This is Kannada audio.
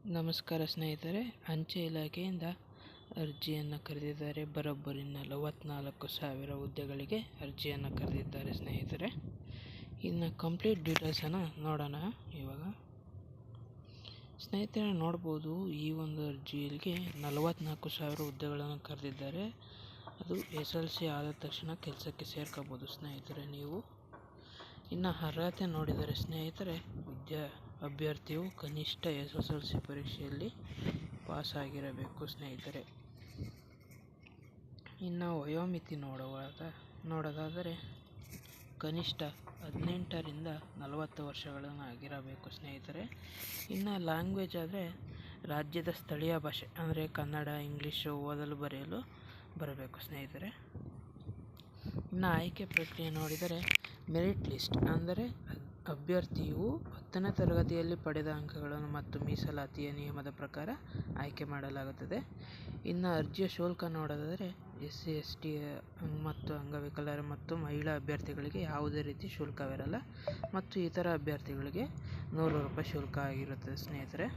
ನಮಸ್ಕಾರ ಸ್ನೇಹಿತರೆ, ಅಂಚೆ ಇಲಾಖೆಯಿಂದ ಅರ್ಜಿಯನ್ನು ಕರೆದಿದ್ದಾರೆ. ಬರೋಬ್ಬರಿ 44,000 ಹುದ್ದೆಗಳಿಗೆ ಅರ್ಜಿಯನ್ನು ಕರೆದಿದ್ದಾರೆ ಸ್ನೇಹಿತರೆ. ಇನ್ನು ಕಂಪ್ಲೀಟ್ ಡೀಟೇಲ್ಸನ್ನು ನೋಡೋಣ. ಇವಾಗ ಸ್ನೇಹಿತರೆ ನೋಡ್ಬೋದು, ಈ ಒಂದು ಅರ್ಜಿಗೆ 44,000 ಹುದ್ದೆಗಳನ್ನು ಕರೆದಿದ್ದಾರೆ. ಅದು SLC ಆದ ತಕ್ಷಣ ಕೆಲಸಕ್ಕೆ ಸೇರ್ಕೋಬೋದು ಸ್ನೇಹಿತರೆ. ನೀವು ಇನ್ನು ಅರ್ಹತೆ ನೋಡಿದರೆ ಸ್ನೇಹಿತರೆ, ಅಭ್ಯರ್ಥಿಯು ಕನಿಷ್ಠ SSLC ಪರೀಕ್ಷೆಯಲ್ಲಿ ಪಾಸ್ ಆಗಿರಬೇಕು ಸ್ನೇಹಿತರೆ. ಇನ್ನು ವಯೋಮಿತಿ ನೋಡೋದಾದರೆ ಕನಿಷ್ಠ 18ರಿಂದ 40 ವರ್ಷಗಳನ್ನು ಆಗಿರಬೇಕು ಸ್ನೇಹಿತರೆ. ಇನ್ನು ಲ್ಯಾಂಗ್ವೇಜ್ ಆದರೆ ರಾಜ್ಯದ ಸ್ಥಳೀಯ ಭಾಷೆ ಅಂದರೆ ಕನ್ನಡ, ಇಂಗ್ಲೀಷು ಓದಲು ಬರೆಯಲು ಬರಬೇಕು ಸ್ನೇಹಿತರೆ. ಇನ್ನು ಆಯ್ಕೆ ಪ್ರಕ್ರಿಯೆ ನೋಡಿದರೆ ಮೆರಿಟ್ ಲಿಸ್ಟ್ ಅಂದರೆ ಅಭ್ಯರ್ಥಿಯು 10ನೇ ತರಗತಿಯಲ್ಲಿ ಪಡೆದ ಅಂಕಗಳನ್ನು ಮತ್ತು ಮೀಸಲಾತಿಯ ನಿಯಮದ ಪ್ರಕಾರ ಆಯ್ಕೆ ಮಾಡಲಾಗುತ್ತದೆ. ಇನ್ನು ಅರ್ಜಿಯ ಶುಲ್ಕ ನೋಡೋದಾದರೆ SC ST ಮತ್ತು ಅಂಗವಿಕಲರ ಮತ್ತು ಮಹಿಳಾ ಅಭ್ಯರ್ಥಿಗಳಿಗೆ ಯಾವುದೇ ರೀತಿ ಶುಲ್ಕವಿರಲ್ಲ ಮತ್ತು ಇತರ ಅಭ್ಯರ್ಥಿಗಳಿಗೆ 100 ರೂಪಾಯಿ ಶುಲ್ಕ ಆಗಿರುತ್ತದೆ ಸ್ನೇಹಿತರೆ.